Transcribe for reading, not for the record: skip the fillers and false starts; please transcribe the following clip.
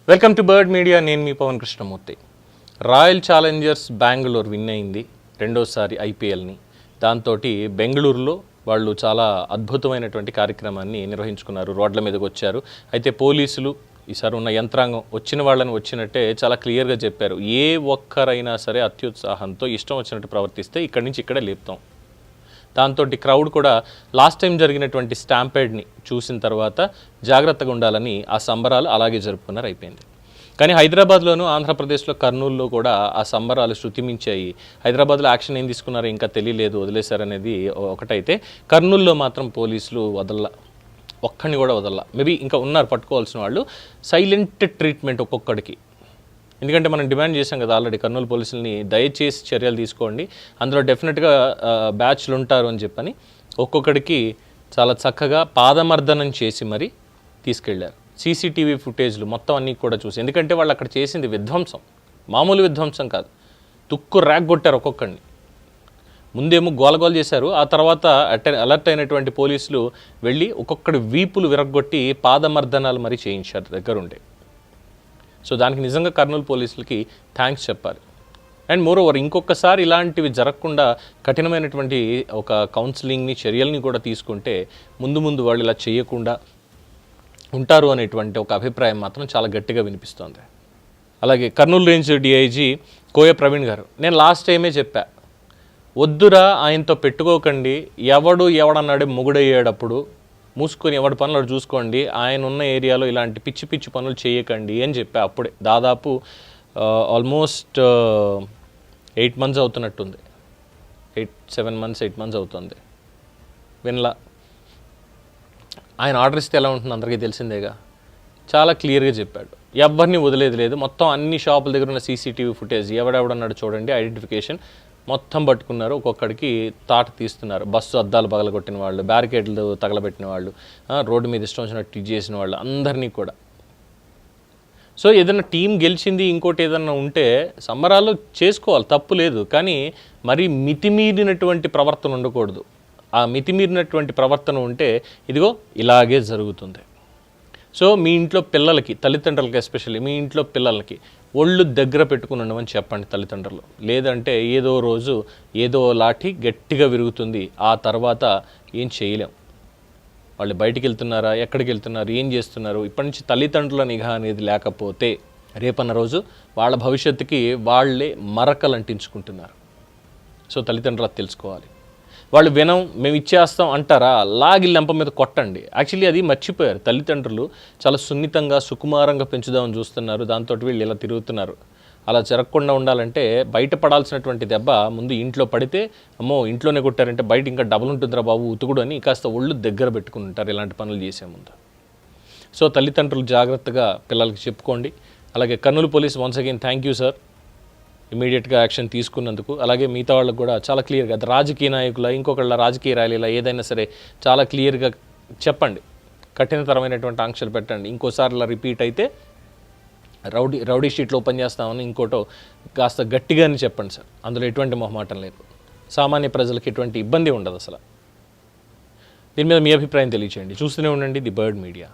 Welcome to bird media. నేను మీ Pavan Krishnamurthy. Royal Challengers Bengaluru win అయింది రెండోసారి ఐపీఎల్ని. దాంతో బెంగళూరులో వాళ్ళు చాలా అద్భుతమైనటువంటి కార్యక్రమాన్ని నిర్వహించుకున్నారు. రోడ్ల మీదకి వచ్చారు. అయితే పోలీసులు ఈసారి ఉన్న యంత్రాంగం వచ్చిన వాళ్ళని వచ్చినట్టే చాలా క్లియర్గా చెప్పారు. ఏ ఒక్కరైనా సరే అత్యుత్సాహంతో ఇష్టం వచ్చినట్టు ప్రవర్తిస్తే ఇక్కడి నుంచి ఇక్కడే లేపుతాం. దాంతో క్రౌడ్ కూడా లాస్ట్ టైం జరిగినటువంటి స్టాంపేడ్ని చూసిన తర్వాత జాగ్రత్తగా ఉండాలని ఆ సంబరాలు అలాగే జరుపుకున్నారు. అయిపోయింది. కానీ హైదరాబాద్లోనూ ఆంధ్రప్రదేశ్లో కర్నూలులో కూడా ఆ సంబరాలు శృతిమించాయి. హైదరాబాద్లో యాక్షన్ ఏం తీసుకున్నారో ఇంకా తెలియలేదు, వదిలేశారనేది ఒకటైతే, కర్నూలులో మాత్రం పోలీసులు ఒక్కడిని కూడా వదల. మేబీ ఇంకా ఉన్నారు పట్టుకోవాల్సిన వాళ్ళు. సైలెంట్ ట్రీట్మెంట్ ఒక్కొక్కడికి. ఎందుకంటే మనం డిమాండ్ చేసాం కదా ఆల్రెడీ కర్నూలు పోలీసులని, దయచేసి చర్యలు తీసుకోండి, అందులో డెఫినెట్గా బ్యాచ్లు ఉంటారు అని చెప్పని ఒక్కొక్కడికి చాలా చక్కగా పాదమర్దనం చేసి మరీ తీసుకెళ్లారు. సీసీటీవీ ఫుటేజ్లు మొత్తం అన్నీ కూడా చూసి, ఎందుకంటే వాళ్ళు అక్కడ చేసింది విధ్వంసం, మామూలు విధ్వంసం కాదు. తుక్కు ర్యాక్ కొట్టారు ఒక్కొక్కడిని. ముందేమో గోలగోలు చేశారు, ఆ తర్వాత అలర్ట్ అయినటువంటి పోలీసులు వెళ్ళి ఒక్కొక్కడి వీపులు విరగొట్టి పాదమర్దనాలు మరీ చేయించారు దగ్గరుండే. సో దానికి నిజంగా కర్నూలు పోలీసులకి థ్యాంక్స్ చెప్పాలి. అండ్ మోరోవర్ ఇంకొకసారి ఇలాంటివి జరగకుండా కఠినమైనటువంటి ఒక కౌన్సిలింగ్ని, చర్యల్ని కూడా తీసుకుంటే ముందు వాళ్ళు ఇలా చేయకుండా ఉంటారు అనేటువంటి ఒక అభిప్రాయం మాత్రం చాలా గట్టిగా వినిపిస్తోంది. అలాగే కర్నూలు రేంజ్ డిఐజీ కోయ ప్రవీణ్ గారు, నేను లాస్ట్ టైమే చెప్పా, వద్దురా ఆయనతో పెట్టుకోకండి, ఎవడన్నాడే మొగుడయ్యేటప్పుడు మూసుకొని ఎవడి పనులు చూసుకోండి, ఆయన ఉన్న ఏరియాలో ఇలాంటి పిచ్చి పిచ్చి పనులు చేయకండి అని చెప్పా. అప్పుడే దాదాపు ఆల్మోస్ట్ 8 months అవుతున్నట్టుంది. 7 months 8 months అవుతుంది. వినలా. ఆయన ఆర్డర్ ఇస్తే ఎలా ఉంటుంది అందరికీ తెలిసిందేగా. చాలా క్లియర్గా చెప్పాడు, ఎవరిని వదిలేదు లేదు. మొత్తం అన్ని షాపుల దగ్గర ఉన్న సీసీటీవీ ఫుటేజ్ ఎవడెవడన్నాడు చూడండి, ఐడెంటిఫికేషన్ మొత్తం పట్టుకున్నారు. ఒక్కొక్కడికి తాట తీస్తున్నారు. బస్సు అద్దాలు పగలగొట్టిన వాళ్ళు, బ్యారికేడ్లు తగలబెట్టిన వాళ్ళు, రోడ్డు మీద ఇష్టం వచ్చినట్టు చేసిన వాళ్ళు అందరినీ కూడా. సో ఏదైనా టీం గెలిచింది, ఇంకోటి ఏదైనా ఉంటే సంబరాలు చేసుకోవాలి, తప్పు లేదు. కానీ మరి మితిమీరినటువంటి ప్రవర్తన ఉండకూడదు. ఆ మితిమీరినటువంటి ప్రవర్తన ఉంటే ఇదిగో ఇలాగే జరుగుతుంది. సో మీ ఇంట్లో పిల్లలకి, తల్లిదండ్రులకి, ఎస్పెషల్లీ మీ ఇంట్లో పిల్లలకి ఒళ్ళు దగ్గర పెట్టుకుని ఉండమని చెప్పండి తల్లిదండ్రులు. లేదంటే ఏదో రోజు ఏదో లాఠీ గట్టిగా విరుగుతుంది. ఆ తర్వాత ఏం చేయలేం. వాళ్ళు బయటికి వెళ్తున్నారా, ఎక్కడికి వెళ్తున్నారు, ఏం చేస్తున్నారు, ఇప్పటి నుంచి తల్లిదండ్రుల నిఘా అనేది లేకపోతే రేపన్న రోజు వాళ్ళ భవిష్యత్తుకి వాళ్ళే మరకలు అంటించుకుంటున్నారు. సో తల్లిదండ్రులు అది తెలుసుకోవాలి. వాళ్ళు వినం, మేము ఇచ్చేస్తాం అంటారా, లాగి లెంప మీద కొట్టండి. యాక్చువల్లీ అది మర్చిపోయారు. తల్లిదండ్రులు చాలా సున్నితంగా, సుకుమారంగా పెంచుదామని చూస్తున్నారు. దాంతో వీళ్ళు ఇలా తిరుగుతున్నారు. అలా జరగకుండా ఉండాలంటే బయట పడాల్సినటువంటి దెబ్బ ముందు ఇంట్లో పడితే, అమ్మో ఇంట్లోనే కొట్టారంటే బయట ఇంకా డబుల్ ఉంటుందిరా బాబు ఉతుకుడు అని కాస్త ఒళ్ళు దగ్గర పెట్టుకుని ఉంటారు ఇలాంటి పనులు చేసే ముందు. సో తల్లిదండ్రులు జాగ్రత్తగా పిల్లలకి చెప్పుకోండి. అలాగే Kurnool police once again thank you sir, ఇమీడియట్గా యాక్షన్ తీసుకున్నందుకు. అలాగే మిగతా వాళ్ళకు కూడా చాలా క్లియర్గా, రాజకీయ నాయకుల, ఇంకొకళ్ళ రాజకీయ ర్యాలీల ఏదైనా సరే చాలా క్లియర్గా చెప్పండి, కఠినతరమైనటువంటి ఆంక్షలు పెట్టండి. ఇంకోసారి ఇలా రిపీట్ అయితే రౌడీ షీట్లు ఓపెన్ చేస్తామని ఇంకోటో కాస్త గట్టిగానే చెప్పండి సార్. అందులో ఎటువంటి మొహమాటం లేదు. సామాన్య ప్రజలకు ఎటువంటి ఇబ్బంది ఉండదు అసలు. దీని మీద మీ అభిప్రాయం తెలియచేయండి. చూస్తూనే ఉండండి ది బర్డ్ మీడియా.